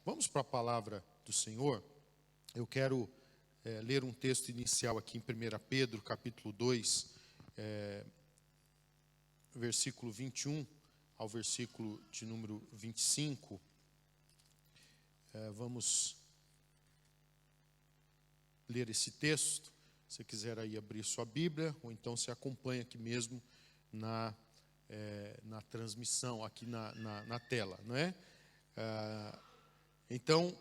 Vamos para a palavra do Senhor. Eu quero ler um texto inicial aqui em 1 Pedro, capítulo 2, versículo 21 ao versículo de número 25. Vamos ler esse texto. Se você quiser aí abrir sua Bíblia, ou então você acompanha aqui mesmo na transmissão, aqui na tela, não é? Então,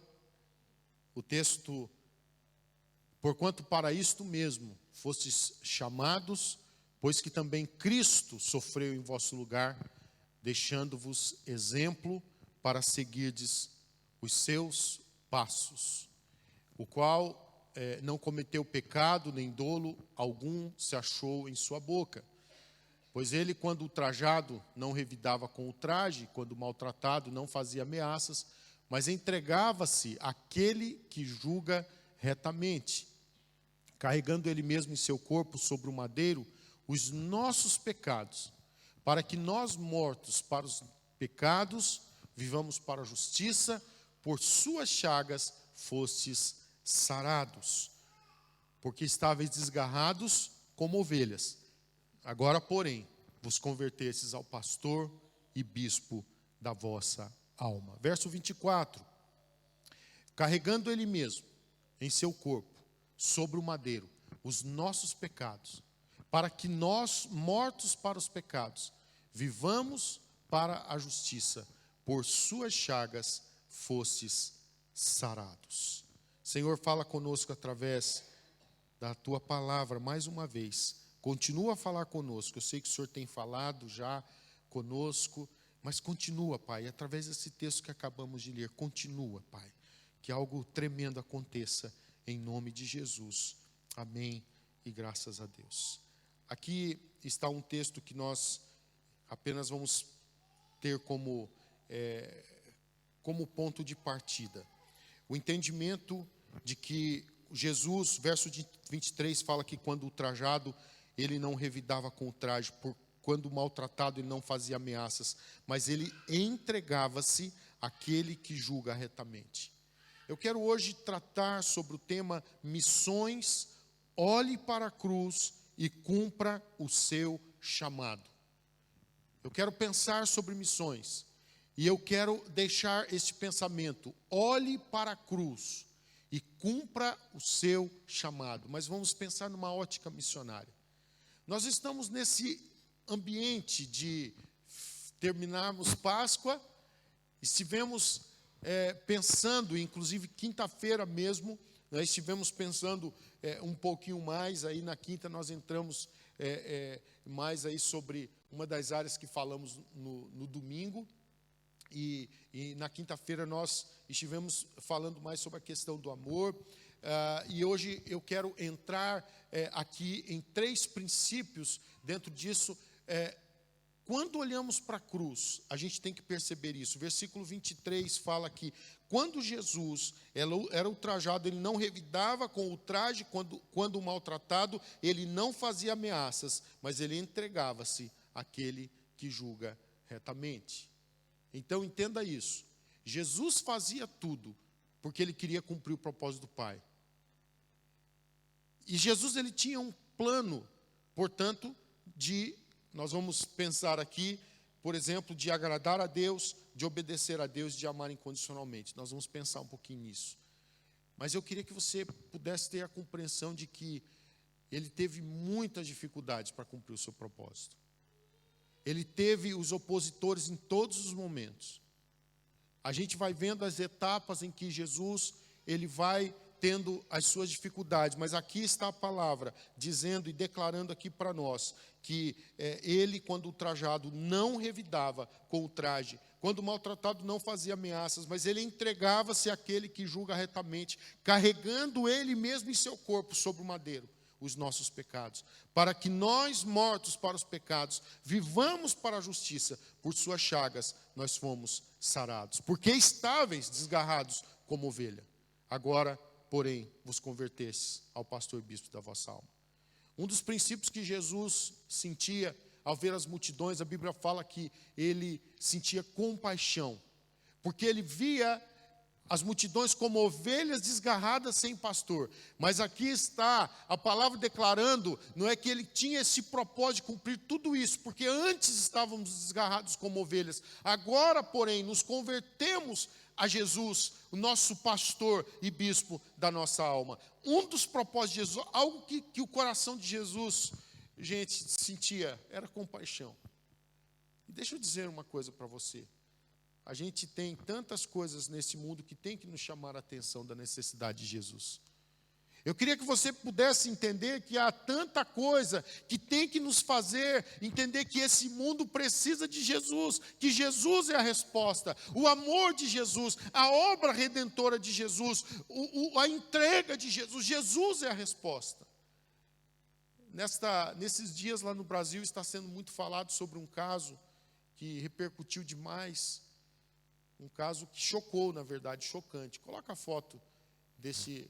o texto: porquanto para isto mesmo fostes chamados, pois que também Cristo sofreu em vosso lugar, deixando-vos exemplo para seguirdes os seus passos, o qual não cometeu pecado, nem dolo algum se achou em sua boca. Pois ele, quando ultrajado, não revidava com ultraje, quando maltratado, não fazia ameaças, mas entregava-se àquele que julga retamente, carregando ele mesmo em seu corpo sobre o madeiro os nossos pecados, para que nós, mortos para os pecados, vivamos para a justiça. Por suas chagas fostes sarados, porque estáveis desgarrados como ovelhas. Agora, porém, vos convertestes ao pastor e bispo da vossa alma. Verso 24. Carregando ele mesmo em seu corpo, sobre o madeiro, os nossos pecados, para que nós, mortos para os pecados, vivamos para a justiça. Por suas chagas fostes sarados. Senhor, fala conosco através da tua palavra mais uma vez. Continua a falar conosco. Eu sei que o Senhor tem falado já conosco, mas continua, Pai, através desse texto que acabamos de ler. Continua, Pai, que algo tremendo aconteça em nome de Jesus. Amém e graças a Deus. Aqui está um texto que nós apenas vamos ter como ponto de partida. O entendimento de que Jesus, verso 23, fala que quando ultrajado, ele não revidava com ultraje, quando maltratado, ele não fazia ameaças, mas ele entregava-se àquele que julga retamente. Eu quero hoje tratar sobre o tema missões. Olhe para a cruz e cumpra o seu chamado. Eu quero pensar sobre missões. E eu quero deixar este pensamento: olhe para a cruz e cumpra o seu chamado. Mas vamos pensar numa ótica missionária. Nós estamos nesse ambiente de terminarmos Páscoa, estivemos pensando, inclusive quinta-feira mesmo, nós estivemos pensando um pouquinho mais, aí na quinta nós entramos mais aí sobre uma das áreas que falamos no domingo. E na quinta-feira nós estivemos falando mais sobre a questão do amor. E hoje eu quero entrar aqui em 3 princípios dentro disso. Quando olhamos para a cruz, a gente tem que perceber isso. O versículo 23 fala que quando Jesus era ultrajado, ele não revidava com ultraje, quando maltratado, ele não fazia ameaças, mas ele entregava-se àquele que julga retamente. Então entenda isso. Jesus fazia tudo porque ele queria cumprir o propósito do Pai. E Jesus, ele tinha um plano, portanto, nós vamos pensar aqui, por exemplo, de agradar a Deus, de obedecer a Deus, de amar incondicionalmente. Nós vamos pensar um pouquinho nisso. Mas eu queria que você pudesse ter a compreensão de que ele teve muitas dificuldades para cumprir o seu propósito. Ele teve os opositores em todos os momentos. A gente vai vendo as etapas em que Jesus, ele vai tendo as suas dificuldades, mas aqui está a palavra, dizendo e declarando aqui para nós, que ele, quando ultrajado, não revidava com ultraje, quando maltratado, não fazia ameaças, mas ele entregava-se àquele que julga retamente, carregando ele mesmo em seu corpo sobre o madeiro os nossos pecados, para que nós, mortos para os pecados, vivamos para a justiça. Por suas chagas nós fomos sarados, porque estáveis, desgarrados como ovelha. Agora, porém, vos convertestes ao pastor e bispo da vossa alma. Um dos princípios que Jesus sentia ao ver as multidões, a Bíblia fala que ele sentia compaixão, porque ele via as multidões como ovelhas desgarradas sem pastor. Mas aqui está a palavra declarando, não é que ele tinha esse propósito de cumprir tudo isso, porque antes estávamos desgarrados como ovelhas. Agora, porém, nos convertemos a Jesus, o nosso pastor e bispo da nossa alma. Um dos propósitos de Jesus, algo que o coração de Jesus, gente, sentia, era compaixão. E deixa eu dizer uma coisa para você. A gente tem tantas coisas nesse mundo que tem que nos chamar a atenção da necessidade de Jesus. Eu queria que você pudesse entender que há tanta coisa que tem que nos fazer entender que esse mundo precisa de Jesus, que Jesus é a resposta, o amor de Jesus, a obra redentora de Jesus, a entrega de Jesus. Jesus é a resposta. Nesses dias lá no Brasil está sendo muito falado sobre um caso que repercutiu demais. Um caso que chocou, na verdade, chocante. Coloca a foto desse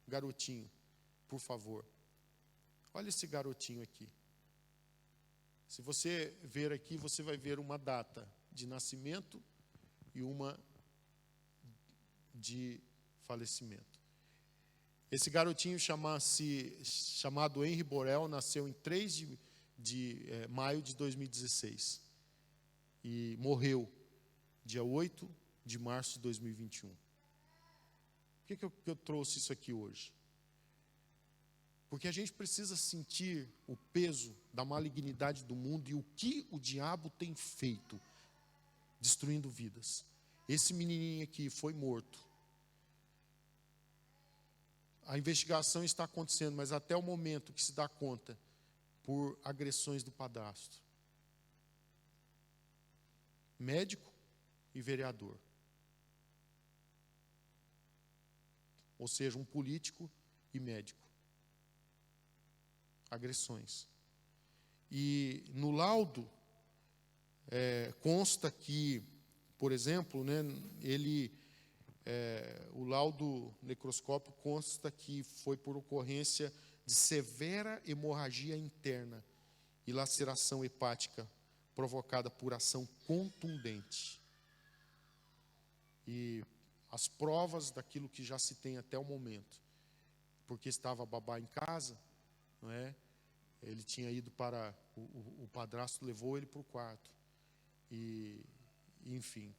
garotinho, por favor. Olha esse garotinho aqui. Se você ver aqui, você vai ver uma data de nascimento e uma de falecimento. Esse garotinho chamado Henry Borel nasceu em 3 de maio de 2016 e morreu dia 8 de março de 2021. Por que eu trouxe isso aqui hoje? Porque a gente precisa sentir o peso da malignidade do mundo e o que o diabo tem feito, destruindo vidas. Esse menininho aqui foi morto. A investigação está acontecendo, mas até o momento que se dá conta, por agressões do padrasto. Médico e vereador. Ou seja, um político e médico. Agressões. E no laudo, consta que, por exemplo, né, o laudo necroscópico consta que foi por ocorrência de severa hemorragia interna e laceração hepática provocada por ação contundente. E as provas daquilo que já se tem até o momento, porque estava babá em casa, não é? Ele tinha ido para, o padrasto levou ele para o quarto, enfim,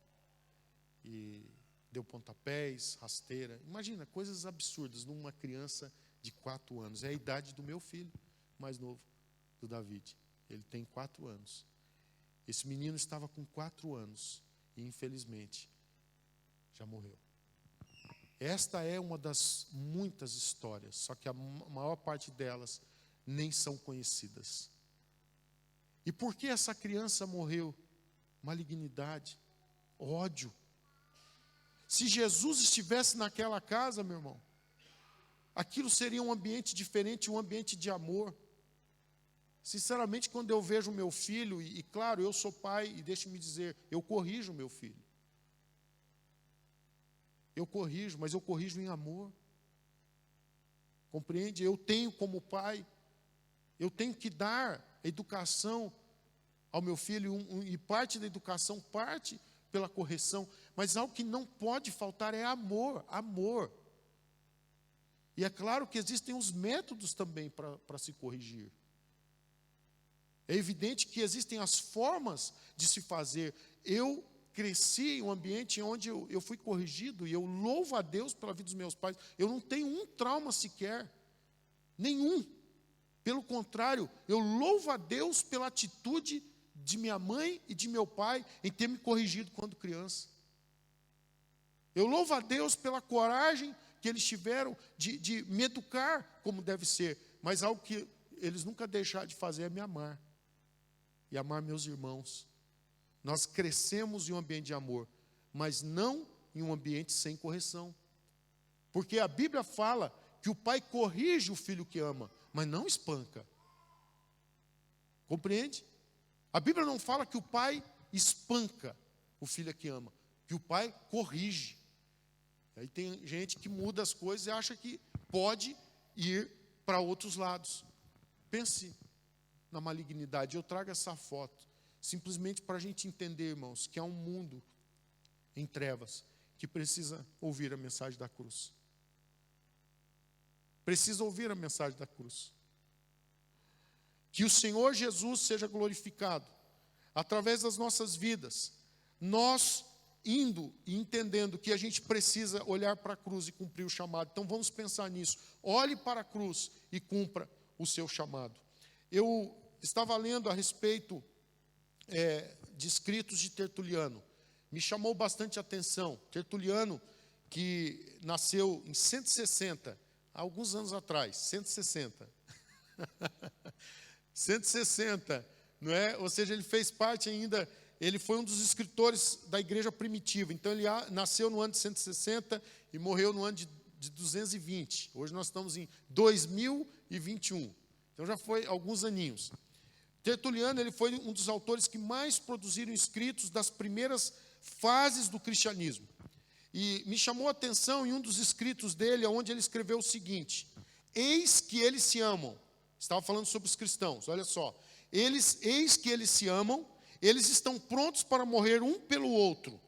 e deu pontapés, rasteira, imagina, coisas absurdas numa criança de 4 anos, é a idade do meu filho mais novo, do David, ele tem 4 anos, esse menino estava com 4 anos, e infelizmente, já morreu. Esta é uma das muitas histórias, só que a maior parte delas nem são conhecidas. E por que essa criança morreu? Malignidade, ódio. Se Jesus estivesse naquela casa, meu irmão, aquilo seria um ambiente diferente, um ambiente de amor. Sinceramente, quando eu vejo meu filho, e claro, eu sou pai, e deixe-me dizer, eu corrijo meu filho. Eu corrijo, mas eu corrijo em amor. Compreende? Eu tenho como pai, eu tenho que dar educação ao meu filho, e parte da educação parte pela correção, mas algo que não pode faltar é amor, amor. E é claro que existem os métodos também para se corrigir. É evidente que existem as formas de se fazer. Eu cresci em um ambiente onde eu fui corrigido, e eu louvo a Deus pela vida dos meus pais. Eu não tenho um trauma sequer, nenhum. Pelo contrário, eu louvo a Deus pela atitude de minha mãe e de meu pai em ter me corrigido quando criança. Eu louvo a Deus pela coragem que eles tiveram de me educar como deve ser. Mas algo que eles nunca deixaram de fazer é me amar. E amar meus irmãos. Nós crescemos em um ambiente de amor, mas não em um ambiente sem correção. Porque a Bíblia fala que o pai corrige o filho que ama, mas não espanca. Compreende? A Bíblia não fala que o pai espanca o filho que ama, que o pai corrige. Aí tem gente que muda as coisas e acha que pode ir para outros lados. Pense na malignidade. Eu trago essa foto simplesmente para a gente entender, irmãos, que há um mundo em trevas que precisa ouvir a mensagem da cruz. Precisa ouvir a mensagem da cruz. Que o Senhor Jesus seja glorificado através das nossas vidas. Nós indo e entendendo que a gente precisa olhar para a cruz e cumprir o chamado. Então vamos pensar nisso. Olhe para a cruz e cumpra o seu chamado. Eu estava lendo a respeito de escritos de Tertuliano. Me chamou bastante a atenção. Tertuliano, que nasceu em 160, há alguns anos atrás, 160. 160, não é? Ou seja, ele fez parte ainda, ele foi um dos escritores da igreja primitiva. Então ele nasceu no ano de 160 e morreu no ano de 220. Hoje nós estamos em 2021. Então já foi alguns aninhos. Tertuliano, ele foi um dos autores que mais produziram escritos das primeiras fases do cristianismo. E me chamou a atenção em um dos escritos dele, onde ele escreveu o seguinte: eis que eles se amam. Estava falando sobre os cristãos, olha só. Eis que eles se amam, eles estão prontos para morrer um pelo outro.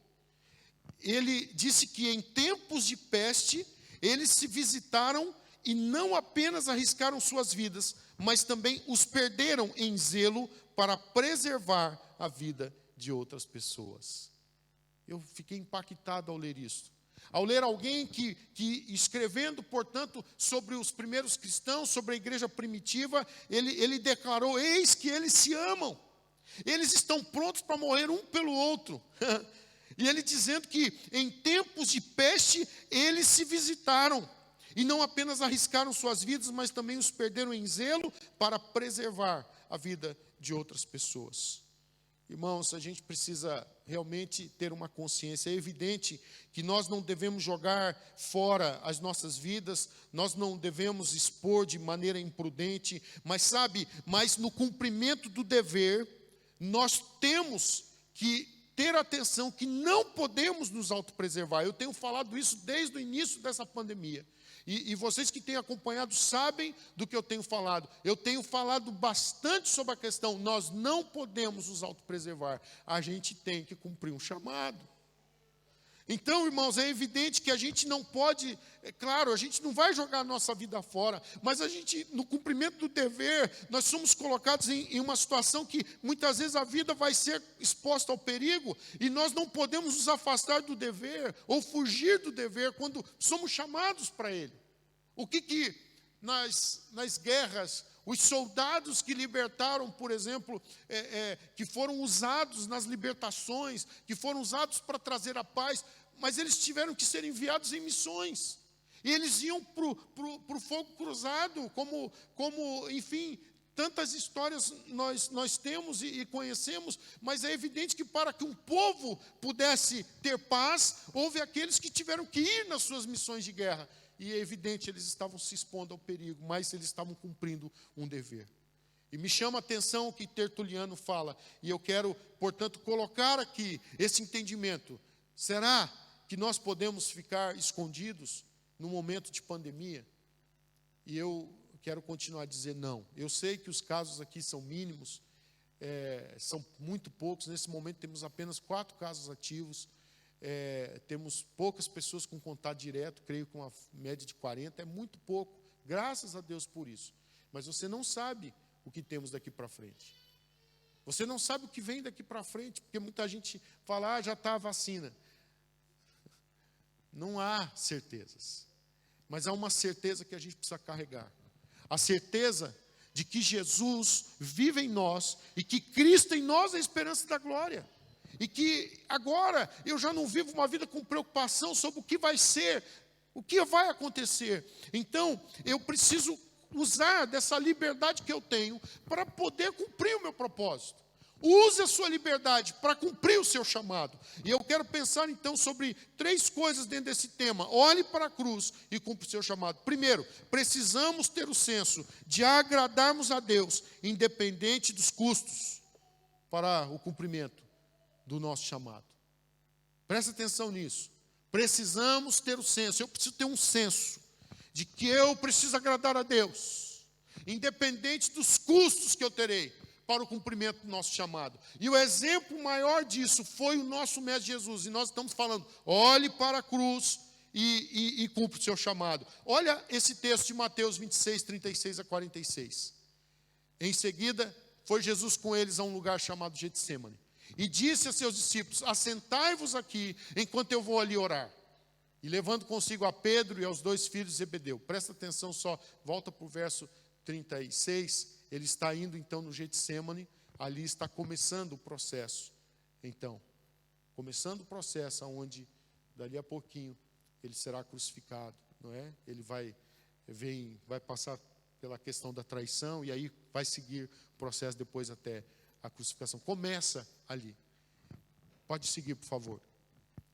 Ele disse que em tempos de peste, eles se visitaram e não apenas arriscaram suas vidas, mas também os perderam em zelo para preservar a vida de outras pessoas. Eu fiquei impactado ao ler isso. Ao ler alguém que escrevendo, portanto, sobre os primeiros cristãos, sobre a igreja primitiva, ele declarou: eis que eles se amam. Eles estão prontos para morrer um pelo outro. E ele dizendo que em tempos de peste, eles se visitaram. E não apenas arriscaram suas vidas, mas também os perderam em zelo para preservar a vida de outras pessoas. Irmãos, a gente precisa realmente ter uma consciência. É evidente que nós não devemos jogar fora as nossas vidas, nós não devemos expor de maneira imprudente, mas no cumprimento do dever, nós temos que ter atenção que não podemos nos autopreservar. Eu tenho falado isso desde o início dessa pandemia. E vocês que têm acompanhado sabem do que eu tenho falado. Eu tenho falado bastante sobre a questão, nós não podemos nos autopreservar. A gente tem que cumprir um chamado. Então, irmãos, é evidente que a gente não pode, é claro, a gente não vai jogar a nossa vida fora, mas a gente, no cumprimento do dever, nós somos colocados em uma situação que muitas vezes a vida vai ser exposta ao perigo e nós não podemos nos afastar do dever ou fugir do dever quando somos chamados para ele. O que nas guerras, os soldados que libertaram, por exemplo, que foram usados nas libertações, que foram usados para trazer a paz, mas eles tiveram que ser enviados em missões. E eles iam para o fogo cruzado, como, enfim, tantas histórias nós temos e conhecemos, mas é evidente que para que um povo pudesse ter paz, houve aqueles que tiveram que ir nas suas missões de guerra. E é evidente, eles estavam se expondo ao perigo, mas eles estavam cumprindo um dever. E me chama a atenção o que Tertuliano fala, e eu quero, portanto, colocar aqui esse entendimento. Será que nós podemos ficar escondidos no momento de pandemia? E eu quero continuar a dizer não. Eu sei que os casos aqui são mínimos, são muito poucos. Nesse momento temos apenas 4 casos ativos. Temos poucas pessoas com contato direto, creio com uma média de 40, é muito pouco, graças a Deus por isso. Mas você não sabe o que temos daqui para frente. Você não sabe o que vem daqui para frente, porque muita gente fala, já está a vacina. Não há certezas, mas há uma certeza que a gente precisa carregar. A certeza de que Jesus vive em nós e que Cristo em nós é a esperança da glória. E que agora eu já não vivo uma vida com preocupação sobre o que vai ser, o que vai acontecer. Então, eu preciso usar dessa liberdade que eu tenho para poder cumprir o meu propósito. Use a sua liberdade para cumprir o seu chamado. E eu quero pensar então sobre 3 coisas dentro desse tema. Olhe para a cruz e cumpra o seu chamado. Primeiro, precisamos ter o senso de agradarmos a Deus, independente dos custos, para o cumprimento do nosso chamado. Presta atenção nisso. Precisamos ter o senso, eu preciso ter um senso de que eu preciso agradar a Deus, independente dos custos que eu terei, para o cumprimento do nosso chamado. E o exemplo maior disso foi o nosso Mestre Jesus. E nós estamos falando, olhe para a cruz e cumpra o seu chamado. Olha esse texto de Mateus 26, 36 a 46. Em seguida, foi Jesus com eles a um lugar chamado Getsêmani. E disse a seus discípulos, assentai-vos aqui, enquanto eu vou ali orar. E levando consigo a Pedro e aos 2 filhos de Zebedeu. Presta atenção só, volta para o verso 36. Ele está indo então no Getsêmani, ali está começando o processo. Então, começando o processo onde, dali a pouquinho, ele será crucificado, não é? Ele vai passar pela questão da traição e aí vai seguir o processo depois até a crucificação. Começa ali. Pode seguir, por favor.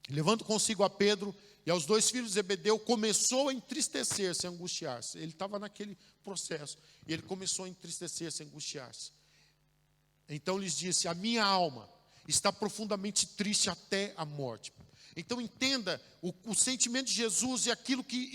Levando consigo a Pedro e aos 2 filhos de Zebedeu, começou a entristecer-se, a angustiar-se. Ele estava naquele processo e ele começou a entristecer-se, a angustiar-se. Então lhes disse, a minha alma está profundamente triste até a morte. Então entenda o sentimento de Jesus e aquilo que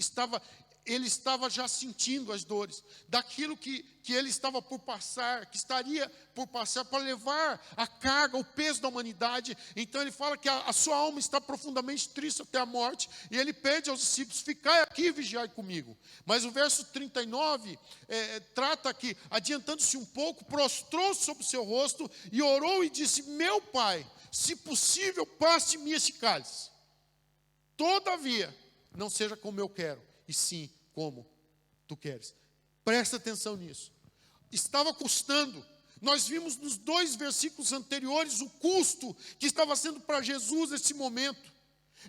ele estava já sentindo as dores, daquilo que ele estava por passar, que estaria por passar, para levar a carga, o peso da humanidade. Então ele fala que a sua alma está profundamente triste até a morte, e ele pede aos discípulos, ficai aqui e vigiai comigo. Mas o verso 39 trata que, adiantando-se um pouco, prostrou-se sobre o seu rosto e orou e disse, meu Pai, se possível, passe de mim esse cálice. Todavia, não seja como eu quero, e sim como tu queres. Presta atenção nisso. Estava custando. Nós vimos nos 2 versículos anteriores o custo que estava sendo para Jesus nesse momento.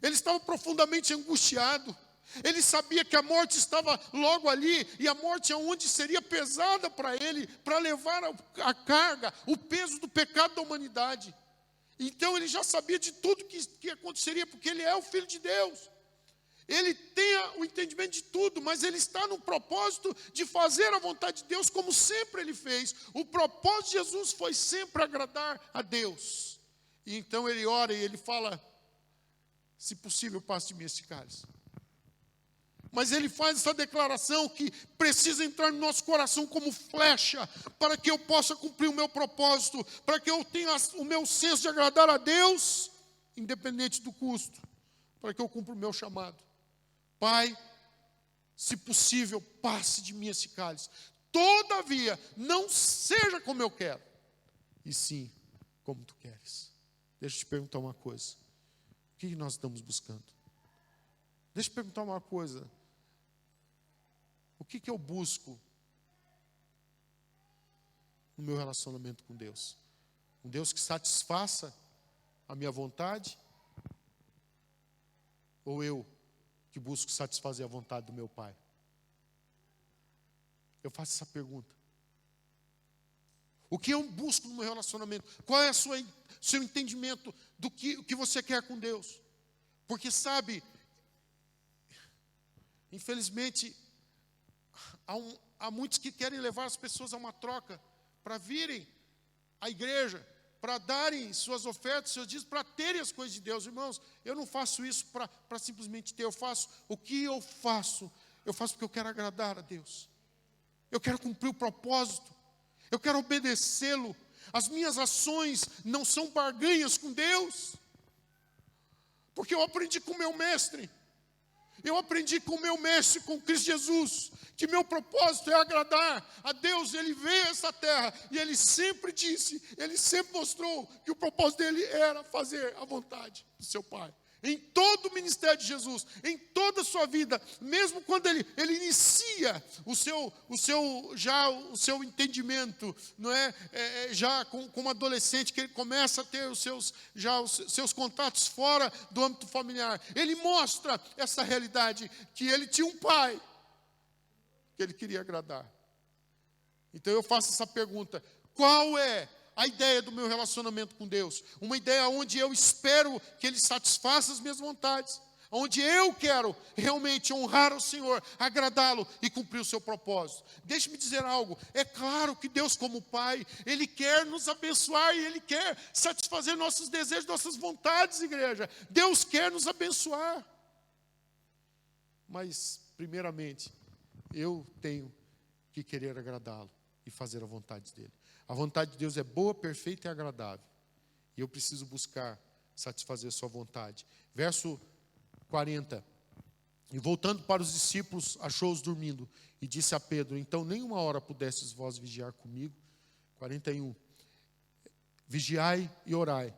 Ele estava profundamente angustiado. Ele sabia que a morte estava logo ali, e a morte aonde seria pesada para ele, para levar a carga, o peso do pecado da humanidade. Então ele já sabia de tudo que aconteceria, porque ele é o Filho de Deus. Ele tem o entendimento de tudo, mas ele está no propósito de fazer a vontade de Deus, como sempre ele fez. O propósito de Jesus foi sempre agradar a Deus. E então ele ora e ele fala, se possível, passe de mim esse cálice. Mas ele faz essa declaração que precisa entrar no nosso coração como flecha, para que eu possa cumprir o meu propósito, para que eu tenha o meu senso de agradar a Deus, independente do custo, para que eu cumpra o meu chamado. Pai, se possível, passe de mim esse cálice. Todavia, não seja como eu quero, e sim como tu queres. Deixa eu te perguntar uma coisa. O que nós estamos buscando? Deixa eu te perguntar uma coisa. O que eu busco no meu relacionamento com Deus? Um Deus que satisfaça a minha vontade? Ou eu que busco satisfazer a vontade do meu Pai? Eu faço essa pergunta. O que eu busco no meu relacionamento? Qual é o seu entendimento do que você quer com Deus? Porque sabe, infelizmente, há muitos que querem levar as pessoas a uma troca, para virem à igreja, para darem suas ofertas, seus dízimos, para terem as coisas de Deus. Irmãos, eu não faço isso para simplesmente ter. Eu faço porque eu quero agradar a Deus. Eu quero cumprir o propósito. Eu quero obedecê-lo. As minhas ações não são barganhas com Deus. Porque eu aprendi com o meu mestre. Eu aprendi com o meu mestre, com Cristo Jesus, que meu propósito é agradar a Deus. Ele veio a essa terra e ele sempre disse, ele sempre mostrou que o propósito dele era fazer a vontade do seu Pai. Em todo o ministério de Jesus, em toda a sua vida, mesmo quando ele inicia o seu entendimento, não é? Já como adolescente, que ele começa a ter os seus contatos fora do âmbito familiar, ele mostra essa realidade, que ele tinha um pai que ele queria agradar. Então eu faço essa pergunta: qual é a ideia do meu relacionamento com Deus? Uma ideia onde eu espero que Ele satisfaça as minhas vontades, onde eu quero realmente honrar o Senhor, agradá-lo e cumprir o seu propósito. Deixe-me dizer algo: é claro que Deus, como Pai, Ele quer nos abençoar e Ele quer satisfazer nossos desejos, nossas vontades, igreja. Deus quer nos abençoar. Mas, primeiramente, eu tenho que querer agradá-lo e fazer a vontade dEle. A vontade de Deus é boa, perfeita e agradável. E eu preciso buscar satisfazer a sua vontade. Verso 40. E voltando para os discípulos, achou-os dormindo. E disse a Pedro: então nem uma hora pudestes vós vigiar comigo. 41. Vigiai e orai,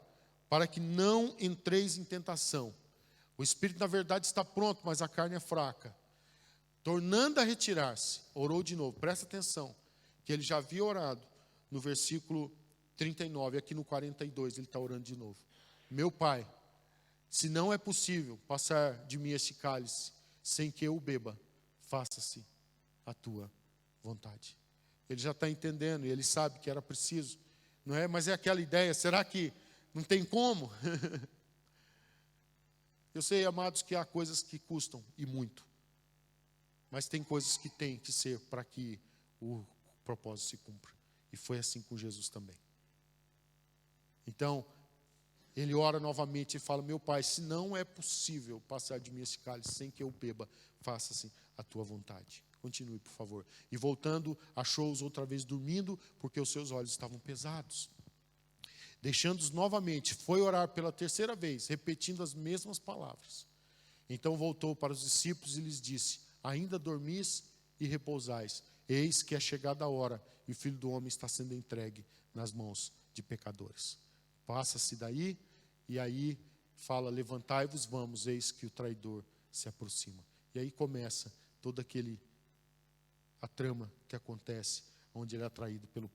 para que não entreis em tentação. O espírito, na verdade, está pronto, mas a carne é fraca. Tornando a retirar-se, orou de novo. Presta atenção, que ele já havia orado no versículo 39, aqui no 42, ele está orando de novo. Meu Pai, se não é possível passar de mim este cálice, sem que eu o beba, faça-se a tua vontade. Ele já está entendendo, e ele sabe que era preciso, não é? Mas é aquela ideia, será que não tem como? Eu sei, amados, que há coisas que custam, e muito. Mas tem coisas que tem que ser para que o propósito se cumpra. E foi assim com Jesus também. Então, ele ora novamente e fala: meu Pai, se não é possível passar de mim esse cálice sem que eu beba, faça-se a tua vontade. Continue, por favor. E voltando, achou-os outra vez dormindo, porque os seus olhos estavam pesados. Deixando-os novamente, foi orar pela terceira vez, repetindo as mesmas palavras. Então voltou para os discípulos e lhes disse: ainda dormis e repousais. Eis que é chegada a hora, e o Filho do Homem está sendo entregue nas mãos de pecadores. Passa-se daí, e aí fala: levantai-vos, vamos, eis que o traidor se aproxima. E aí começa toda a trama que acontece, onde ele é traído pelo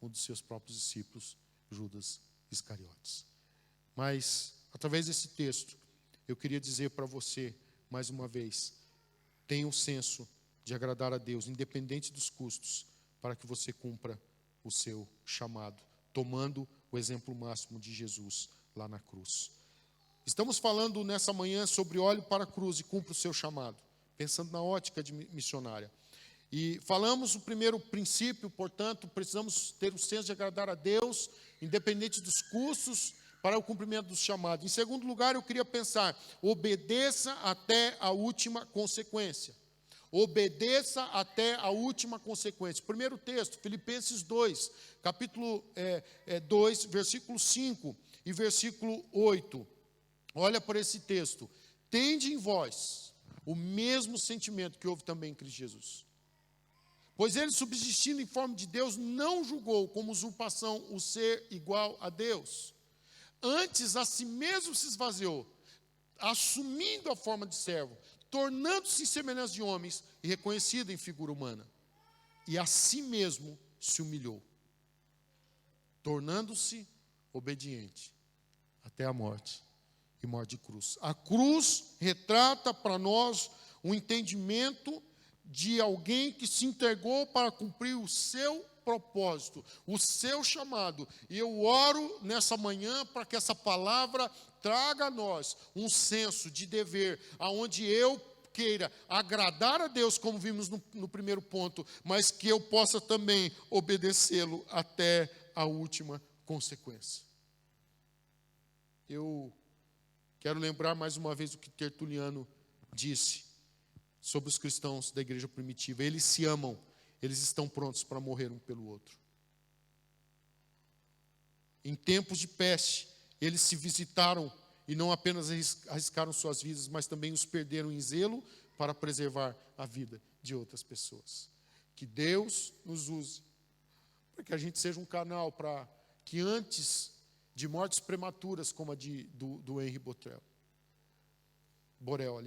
um dos seus próprios discípulos, Judas Iscariotes. Mas, através desse texto, eu queria dizer para você, mais uma vez, tenha um senso de agradar a Deus, independente dos custos, para que você cumpra o seu chamado, tomando o exemplo máximo de Jesus lá na cruz. Estamos falando nessa manhã sobre olhe para a cruz e cumpra o seu chamado, pensando na ótica de missionária. E falamos o primeiro princípio, portanto, precisamos ter o senso de agradar a Deus, independente dos custos, para o cumprimento do chamado. Em segundo lugar, eu queria pensar: obedeça até a última consequência. Obedeça até a última consequência. Primeiro texto, Filipenses 2, capítulo 2, versículo 5 e versículo 8. Olha para esse texto. Tende em vós o mesmo sentimento que houve também em Cristo Jesus. Pois ele, subsistindo em forma de Deus, não julgou como usurpação o ser igual a Deus. Antes, a si mesmo se esvaziou, assumindo a forma de servo, tornando-se em semelhança de homens e reconhecido em figura humana. E a si mesmo se humilhou, tornando-se obediente até a morte e morte de cruz. A cruz retrata para nós um entendimento de alguém que se entregou para cumprir o seu propósito, o seu chamado. E eu oro nessa manhã para que essa palavra traga a nós um senso de dever, aonde eu queira agradar a Deus, como vimos no primeiro ponto, mas que eu possa também obedecê-lo até a última consequência. Eu quero lembrar mais uma vez o que Tertuliano disse sobre os cristãos da igreja primitiva. Eles se amam, eles estão prontos para morrer um pelo outro. Em tempos de peste, eles se visitaram e não apenas arriscaram suas vidas, mas também os perderam em zelo para preservar a vida de outras pessoas. Que Deus nos use, para que a gente seja um canal para que antes de mortes prematuras, como a do Henri Borel,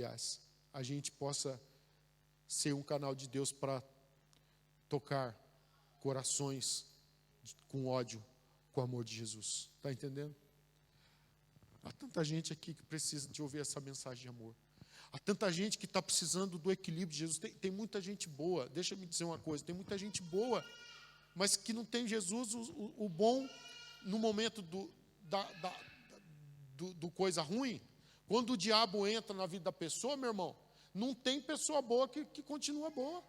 a gente possa ser um canal de Deus para tocar corações com ódio, com o amor de Jesus. Está entendendo? Há tanta gente aqui que precisa de ouvir essa mensagem de amor. Há tanta gente que está precisando do equilíbrio de Jesus. Tem muita gente boa, deixa eu me dizer uma coisa, tem muita gente boa, mas que não tem Jesus, o bom, no momento do coisa ruim. Quando o diabo entra na vida da pessoa, meu irmão, não tem pessoa boa que continua boa.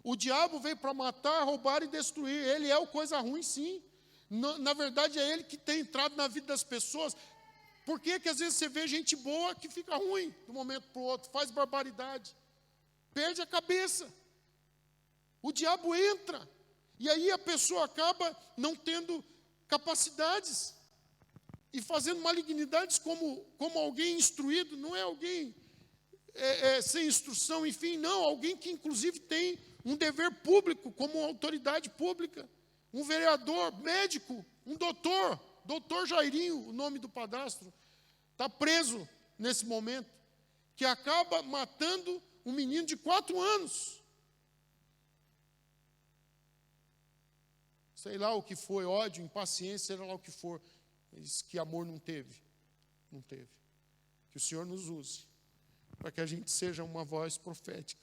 O diabo veio para matar, roubar e destruir. Ele é o coisa ruim, sim. Na verdade, é ele que tem entrado na vida das pessoas. Por que às vezes você vê gente boa que fica ruim de um momento para o outro, faz barbaridade, perde a cabeça? O diabo entra. E aí a pessoa acaba não tendo capacidades. E fazendo malignidades como alguém instruído. Não é alguém sem instrução, enfim, não. Alguém que inclusive tem um dever público, como uma autoridade pública. Um vereador, médico, um doutor. Doutor Jairinho, o nome do padrasto. Está preso nesse momento. Que acaba matando um menino de 4 anos. Sei lá o que foi, ódio, impaciência, sei lá o que for. Mas que amor não teve. Não teve. Que o Senhor nos use. Para que a gente seja uma voz profética.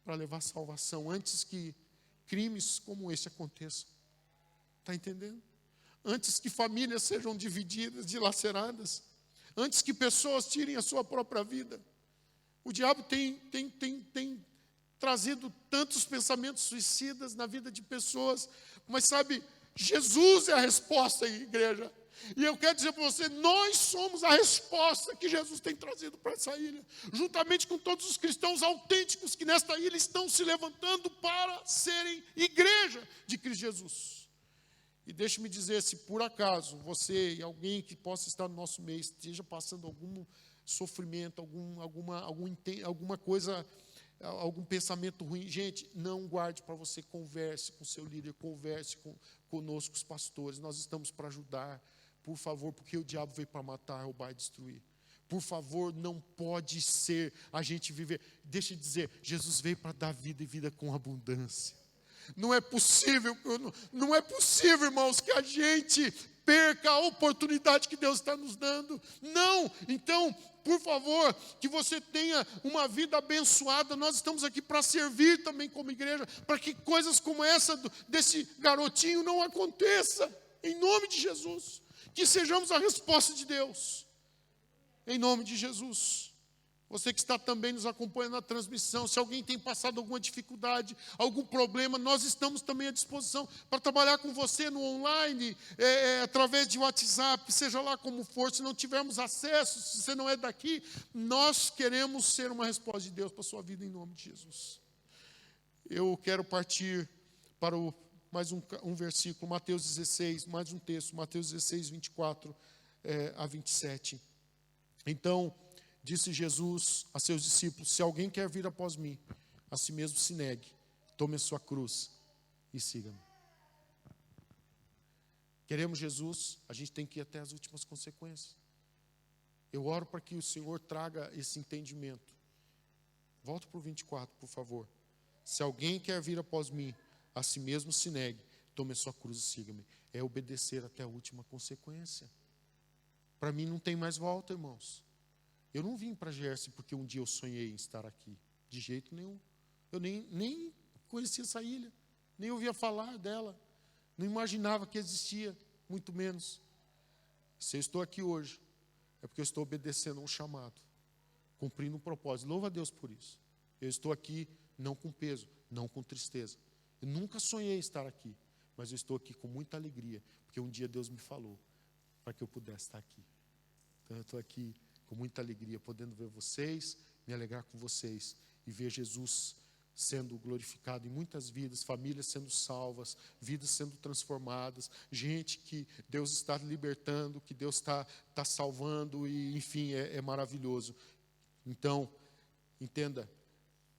Para levar salvação. Antes que crimes como esse aconteçam. Está entendendo? Antes que famílias sejam divididas, dilaceradas. Antes que pessoas tirem a sua própria vida. O diabo tem trazido tantos pensamentos suicidas na vida de pessoas. Mas sabe, Jesus é a resposta, igreja. E eu quero dizer para você, nós somos a resposta que Jesus tem trazido para essa ilha. Juntamente com todos os cristãos autênticos que nesta ilha estão se levantando para serem igreja de Cristo Jesus. E deixe-me dizer, se por acaso você e alguém que possa estar no nosso meio esteja passando algum sofrimento, alguma coisa, algum pensamento ruim, gente, não guarde para você, converse com o seu líder, converse conosco, os pastores, nós estamos para ajudar, por favor, porque o diabo veio para matar, roubar e destruir. Por favor, não pode ser a gente viver, deixa eu dizer, Jesus veio para dar vida e vida com abundância. Não é possível, irmãos, que a gente perca a oportunidade que Deus está nos dando. Não, então, por favor, que você tenha uma vida abençoada. Nós estamos aqui para servir também como igreja, para que coisas como essa desse garotinho não aconteça. Em nome de Jesus. Que sejamos a resposta de Deus. Em nome de Jesus. Você que está também nos acompanhando na transmissão, se alguém tem passado alguma dificuldade, algum problema, nós estamos também à disposição para trabalhar com você no online, através de WhatsApp, seja lá como for. Se não tivermos acesso, se você não é daqui, nós queremos ser uma resposta de Deus para a sua vida em nome de Jesus. Eu quero partir para mais um versículo, Mateus 16, mais um texto, Mateus 16, 24 a 27. Então, disse Jesus a seus discípulos, se alguém quer vir após mim, a si mesmo se negue, tome a sua cruz e siga-me. Queremos Jesus, a gente tem que ir até as últimas consequências. Eu oro para que o Senhor traga esse entendimento. Volta para o 24, por favor. Se alguém quer vir após mim, a si mesmo se negue, tome a sua cruz e siga-me. É obedecer até a última consequência. Para mim não tem mais volta, irmãos. Eu não vim para Gerson porque um dia eu sonhei em estar aqui. De jeito nenhum. Eu nem conhecia essa ilha. Nem ouvia falar dela. Não imaginava que existia, muito menos. Se eu estou aqui hoje, é porque eu estou obedecendo a um chamado. Cumprindo um propósito. Louva a Deus por isso. Eu estou aqui não com peso, não com tristeza. Eu nunca sonhei em estar aqui. Mas eu estou aqui com muita alegria. Porque um dia Deus me falou para que eu pudesse estar aqui. Então eu estou aqui com muita alegria, podendo ver vocês, me alegrar com vocês e ver Jesus sendo glorificado em muitas vidas, famílias sendo salvas, vidas sendo transformadas, gente que Deus está libertando, que Deus está salvando e, enfim, é maravilhoso. Então, entenda,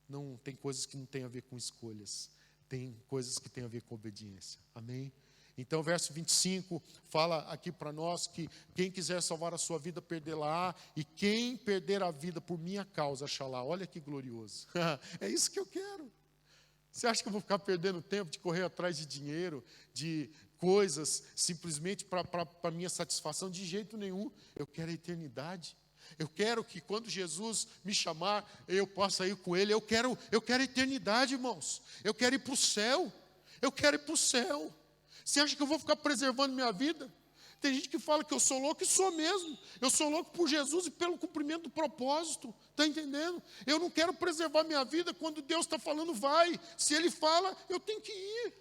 não tem coisas que não têm a ver com escolhas, tem coisas que têm a ver com obediência. Amém? Então, verso 25 fala aqui para nós que quem quiser salvar a sua vida, perdê-la-á, e quem perder a vida por minha causa, achará. Olha que glorioso. É isso que eu quero. Você acha que eu vou ficar perdendo tempo de correr atrás de dinheiro, de coisas, simplesmente para minha satisfação? De jeito nenhum. Eu quero a eternidade. Eu quero que quando Jesus me chamar, eu possa ir com Ele. Eu quero a eternidade, irmãos. Eu quero ir para o céu. Eu quero ir para o céu. Você acha que eu vou ficar preservando minha vida? Tem gente que fala que eu sou louco, e sou mesmo. Eu sou louco por Jesus e pelo cumprimento do propósito. Está entendendo? Eu não quero preservar minha vida quando Deus está falando, vai. Se Ele fala, eu tenho que ir.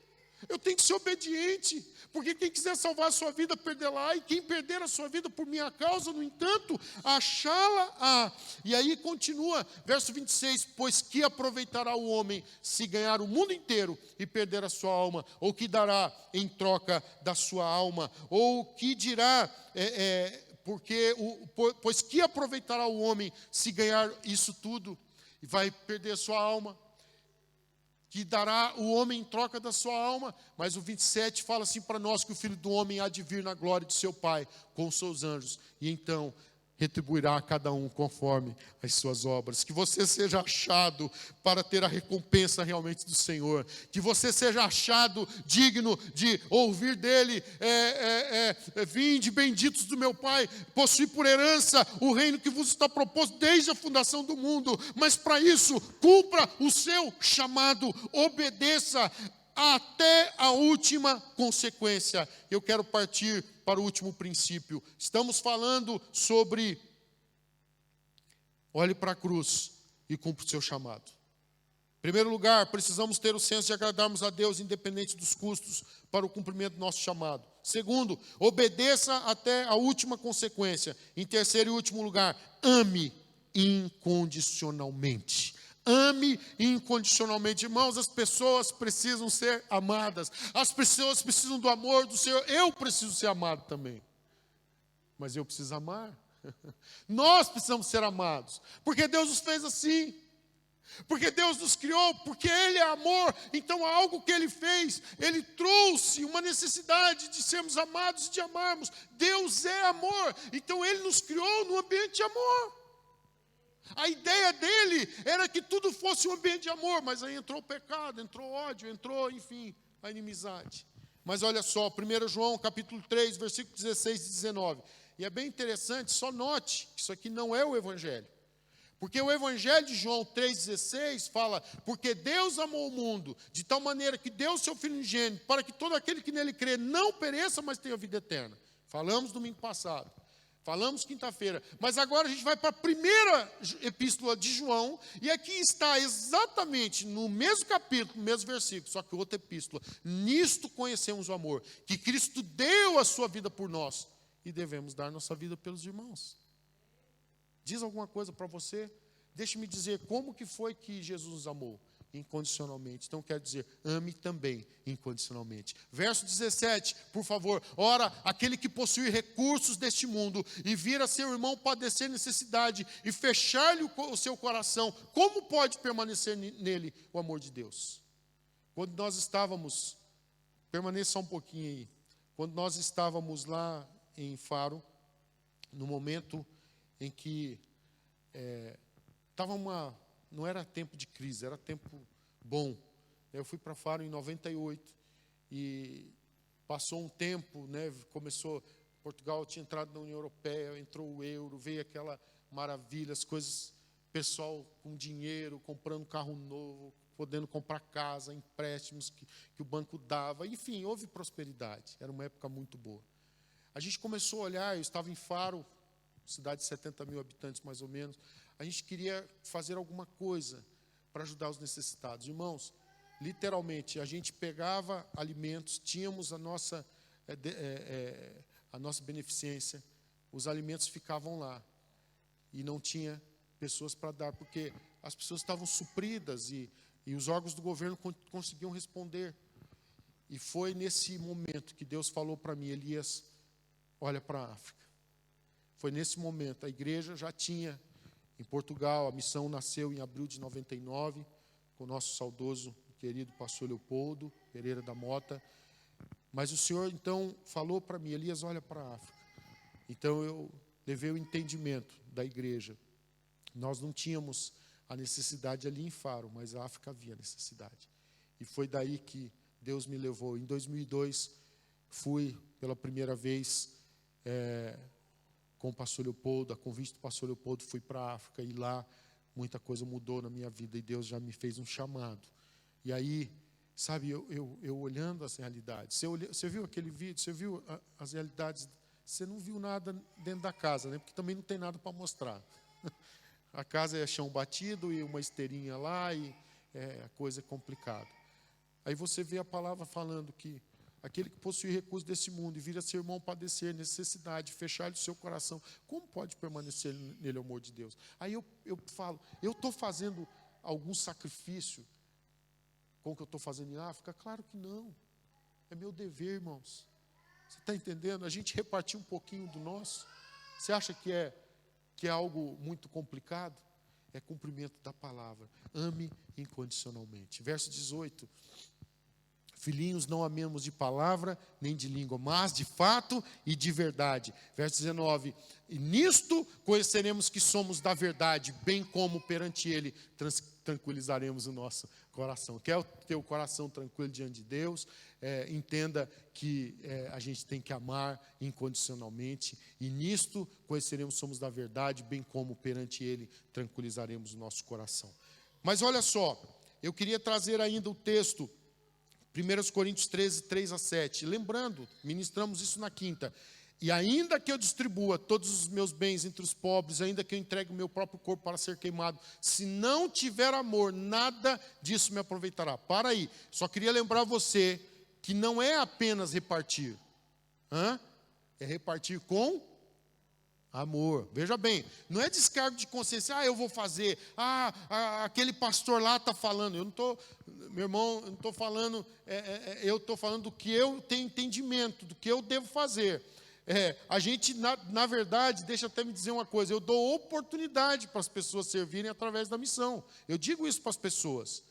Eu tenho que ser obediente, porque quem quiser salvar a sua vida, perderá, e quem perder a sua vida por minha causa, no entanto, achá-la-á. E aí continua, verso 26, pois que aproveitará o homem se ganhar o mundo inteiro e perder a sua alma? Ou que dará em troca da sua alma? Ou que dirá, pois que aproveitará o homem se ganhar isso tudo e vai perder a sua alma? Que dará o homem em troca da sua alma. Mas o 27 fala assim para nós, que o Filho do Homem há de vir na glória de seu Pai, com os seus anjos, e então retribuirá a cada um conforme as suas obras. Que você seja achado para ter a recompensa realmente do Senhor. Que você seja achado digno de ouvir dele, vinde benditos do meu Pai, possui por herança o reino que vos está proposto desde a fundação do mundo. Mas para isso, cumpra o seu chamado, obedeça até a última consequência. Eu quero partir para o último princípio. Estamos falando sobre olhe para a cruz e cumpra o seu chamado. Em primeiro lugar, precisamos ter o senso de agradarmos a Deus, independente dos custos, para o cumprimento do nosso chamado. Segundo, obedeça até a última consequência. Em terceiro e último lugar, ame incondicionalmente. Ame incondicionalmente. Irmãos, as pessoas precisam ser amadas. As pessoas precisam do amor do Senhor. Eu preciso ser amado também. Mas eu preciso amar. Nós precisamos ser amados. Porque Deus nos fez assim. Porque Deus nos criou, porque Ele é amor. Então algo que Ele fez, Ele trouxe uma necessidade de sermos amados e de amarmos. Deus é amor. Então Ele nos criou num ambiente de amor. A ideia dele era que tudo fosse um ambiente de amor, mas aí entrou o pecado, entrou o ódio, entrou, enfim, a inimizade. Mas olha só, 1 João capítulo 3, versículos 16 e 19. E é bem interessante, só note que isso aqui não é o Evangelho. Porque o Evangelho de João 3,16 fala, porque Deus amou o mundo, de tal maneira que deu o seu Filho unigênito, para que todo aquele que nele crê não pereça, mas tenha vida eterna. Falamos domingo passado. Falamos quinta-feira, mas agora a gente vai para a primeira epístola de João, e aqui está exatamente no mesmo capítulo, no mesmo versículo, só que outra epístola. Nisto conhecemos o amor, que Cristo deu a sua vida por nós, e devemos dar nossa vida pelos irmãos. Diz alguma coisa para você? Deixe-me dizer como que foi que Jesus nos amou. Incondicionalmente. Então quer dizer, ame também incondicionalmente. Verso 17, por favor. Ora, aquele que possui recursos deste mundo e vir a seu irmão padecer necessidade e fechar-lhe o seu coração, como pode permanecer nele o amor de Deus? Quando nós estávamos, permaneça só um pouquinho aí. Quando nós estávamos lá em Faro, no momento em que não era tempo de crise, era tempo bom. Eu fui para Faro em 98 e passou um tempo, né, Portugal tinha entrado na União Europeia, entrou o euro, veio aquela maravilha, as coisas, pessoal com dinheiro, comprando carro novo, podendo comprar casa, empréstimos que o banco dava, enfim, houve prosperidade, era uma época muito boa. A gente começou a olhar, eu estava em Faro, cidade de 70 mil habitantes mais ou menos, a gente queria fazer alguma coisa para ajudar os necessitados. Irmãos, literalmente, a gente pegava alimentos, tínhamos a nossa beneficência, os alimentos ficavam lá e não tinha pessoas para dar, porque as pessoas estavam supridas e os órgãos do governo conseguiam responder. E foi nesse momento que Deus falou para mim, Elias, olha para a África. Foi nesse momento, a igreja já tinha em Portugal, a missão nasceu em abril de 99, com o nosso saudoso querido pastor Leopoldo Pereira da Mota. Mas o Senhor então falou para mim, Elias, olha para a África. Então eu levei o entendimento da igreja. Nós não tínhamos a necessidade ali em Faro, mas a África havia necessidade. E foi daí que Deus me levou. Em 2002, fui pela primeira vez com o pastor Leopoldo, a convite do pastor Leopoldo, fui para a África e lá muita coisa mudou na minha vida e Deus já me fez um chamado. E aí, sabe, eu olhando as realidades, você viu aquele vídeo, você viu as realidades, você não viu nada dentro da casa, né? Porque também não tem nada para mostrar. A casa é chão batido e uma esteirinha lá e a coisa é complicada. Aí você vê a palavra falando que aquele que possui recursos desse mundo e vir a seu irmão padecer necessidade, fechar-lhe o seu coração, como pode permanecer nele o amor de Deus? Aí eu falo, eu estou fazendo algum sacrifício com o que eu estou fazendo em África? Claro que não. É meu dever, irmãos. Você está entendendo? A gente repartir um pouquinho do nosso. Você acha que é algo muito complicado? É cumprimento da palavra. Ame incondicionalmente. Verso 18. Filhinhos, não amemos de palavra, nem de língua, mas de fato e de verdade. Verso 19. E nisto conheceremos que somos da verdade, bem como perante Ele tranquilizaremos o nosso coração. Quer ter o coração tranquilo diante de Deus? Entenda que a gente tem que amar incondicionalmente. E nisto conheceremos que somos da verdade, bem como perante Ele tranquilizaremos o nosso coração. Mas olha só, eu queria trazer ainda o texto 1 Coríntios 13, 3 a 7. Lembrando, ministramos isso na quinta. E ainda que eu distribua todos os meus bens entre os pobres, ainda que eu entregue o meu próprio corpo para ser queimado, se não tiver amor, nada disso me aproveitará. Para aí. Só queria lembrar você que não é apenas repartir. É repartir com amor. Veja bem, não é descargo de consciência, eu vou fazer, aquele pastor lá está falando, eu não estou, meu irmão, eu não estou falando, eu estou falando do que eu tenho entendimento, do que eu devo fazer. A gente, na verdade, deixa eu até me dizer uma coisa, eu dou oportunidade para as pessoas servirem através da missão. Eu digo isso para as pessoas.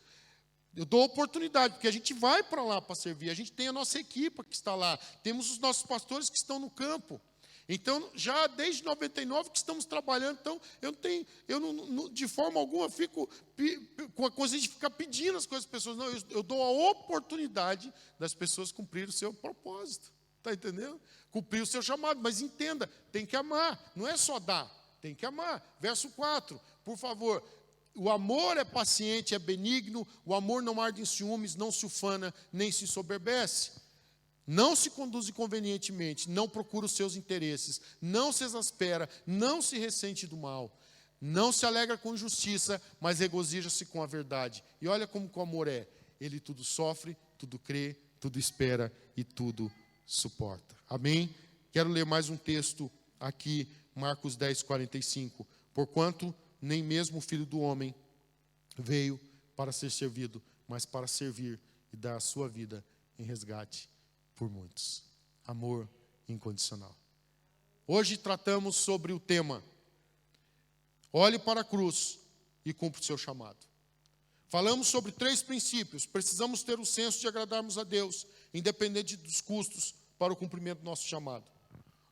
Eu dou oportunidade, porque a gente vai para lá para servir, a gente tem a nossa equipe que está lá, temos os nossos pastores que estão no campo. Então, já desde 99 que estamos trabalhando, então eu não, de forma alguma fico com a coisa de ficar pedindo as coisas às pessoas. Não, eu dou a oportunidade das pessoas cumprirem o seu propósito. Está entendendo? Cumprir o seu chamado. Mas entenda, tem que amar. Não é só dar, tem que amar. Verso 4, por favor. O amor é paciente, é benigno. O amor não arde em ciúmes, não se ufana, nem se ensoberbece. Não se conduz inconvenientemente, não procura os seus interesses, não se exaspera, não se ressente do mal, não se alegra com injustiça, mas regozija-se com a verdade. E olha como o amor é. Ele tudo sofre, tudo crê, tudo espera e tudo suporta. Amém? Quero ler mais um texto aqui, Marcos 10, 45. Porquanto nem mesmo o Filho do Homem veio para ser servido, mas para servir e dar a sua vida em resgate por muitos. Amor incondicional. Hoje tratamos sobre o tema: olhe para a cruz e cumpra o seu chamado. Falamos sobre 3 princípios. Precisamos ter o senso de agradarmos a Deus, independente dos custos, para o cumprimento do nosso chamado.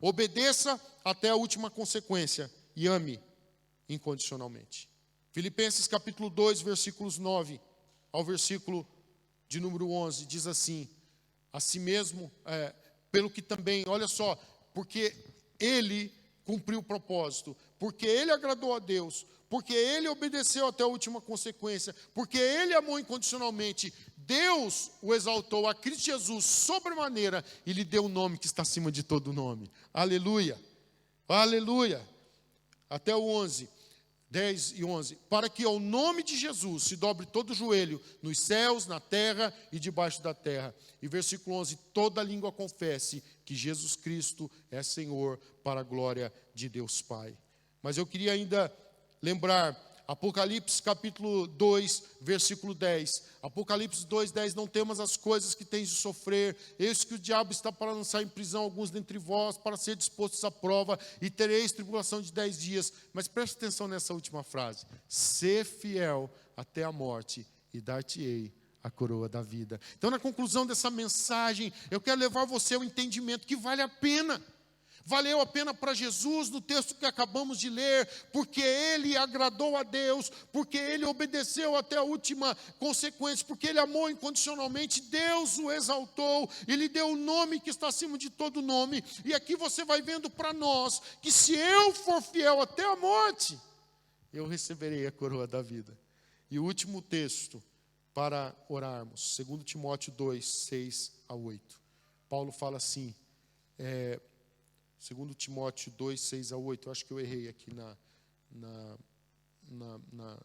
Obedeça até a última consequência e ame incondicionalmente. Filipenses capítulo 2, versículos 9 ao versículo de número 11, diz assim: a si mesmo, pelo que também, olha só, porque ele cumpriu o propósito, porque ele agradou a Deus, porque ele obedeceu até a última consequência, porque ele amou incondicionalmente, Deus o exaltou a Cristo Jesus sobremaneira e lhe deu um nome que está acima de todo nome. Aleluia, aleluia. Até o 11. 10 e 11, para que ao nome de Jesus se dobre todo o joelho, nos céus, na terra e debaixo da terra. E versículo 11, toda língua confesse que Jesus Cristo é Senhor, para a glória de Deus Pai. Mas eu queria ainda lembrar, Apocalipse capítulo 2, versículo 10. Apocalipse 2, 10, não temas as coisas que tens de sofrer, eis que o diabo está para lançar em prisão alguns dentre vós, para ser dispostos à prova, e tereis tribulação de 10 dias. Mas preste atenção nessa última frase: sê fiel até a morte, e dar-te-ei a coroa da vida. Então, na conclusão dessa mensagem, eu quero levar você ao entendimento que vale a pena. Valeu a pena para Jesus no texto que acabamos de ler, porque ele agradou a Deus, porque ele obedeceu até a última consequência, porque ele amou incondicionalmente, Deus o exaltou, e lhe deu o nome que está acima de todo nome. E aqui você vai vendo para nós, que se eu for fiel até a morte, eu receberei a coroa da vida. E o último texto para orarmos, 2 Timóteo 2, 6 a 8. Paulo fala assim, 2 Timóteo 2, 6 a 8, eu acho que eu errei aqui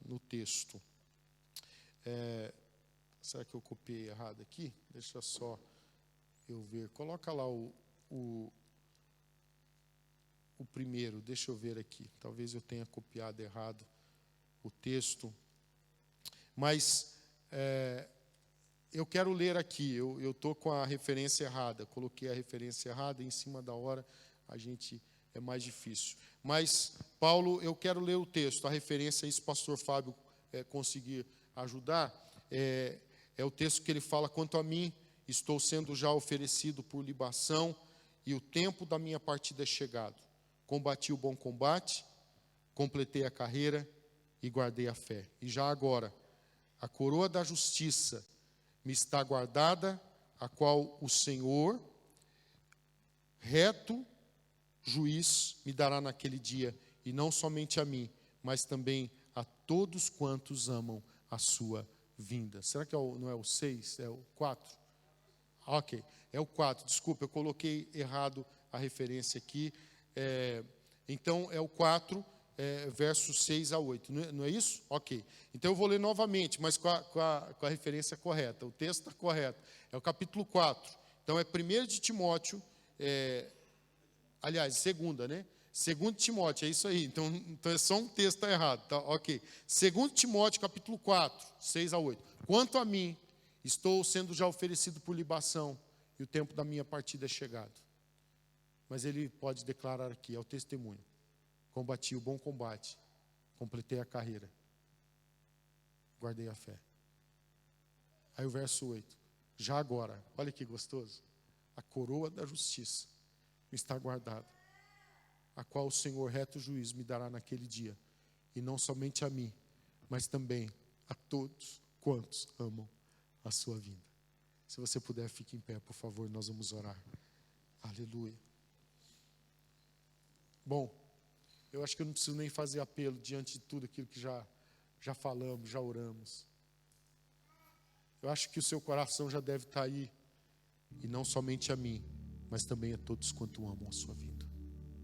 no texto. Será que eu copiei errado aqui? Deixa só eu ver. Coloca lá o primeiro, deixa eu ver aqui. Talvez eu tenha copiado errado o texto. Mas eu quero ler aqui. Eu estou com a referência errada. Coloquei a referência errada, em cima da hora é mais difícil. Mas, Paulo, eu quero ler o texto. A referência, se o pastor Fábio conseguir ajudar, é o texto que ele fala: quanto a mim, estou sendo já oferecido por libação, e o tempo da minha partida é chegado. Combati o bom combate, completei a carreira e guardei a fé. E já agora, a coroa da justiça me está guardada, a qual o Senhor, reto juiz, me dará naquele dia, e não somente a mim, mas também a todos quantos amam a sua vinda. Será que não é o 6? É o 4? Ok, é o 4. Desculpa, eu coloquei errado a referência aqui. Então, é o 4, versos 6 a 8. Não é isso? Ok. Então, eu vou ler novamente, mas com a referência correta. O texto está correto. É o capítulo 4. Então, é 1 de Timóteo, aliás, 2ª, né? 2 Timóteo, é isso aí. Então é só um texto está errado, tá? Ok. 2 Timóteo, capítulo 4, 6 a 8. Quanto a mim, estou sendo já oferecido por libação, e o tempo da minha partida é chegado. Mas ele pode declarar aqui, é o testemunho: combati o bom combate, completei a carreira, guardei a fé. Aí o verso 8. Já agora, olha que gostoso, a coroa da justiça está guardada, a qual o Senhor, reto juiz, me dará naquele dia, e não somente a mim, mas também a todos quantos amam a sua vinda. Se você puder, fique em pé, por favor, nós vamos orar. Aleluia. Bom, eu acho que eu não preciso nem fazer apelo diante de tudo aquilo que já falamos, já oramos. Eu acho que o seu coração já deve estar aí, e não somente a mim, mas também a todos quanto amam a sua vida.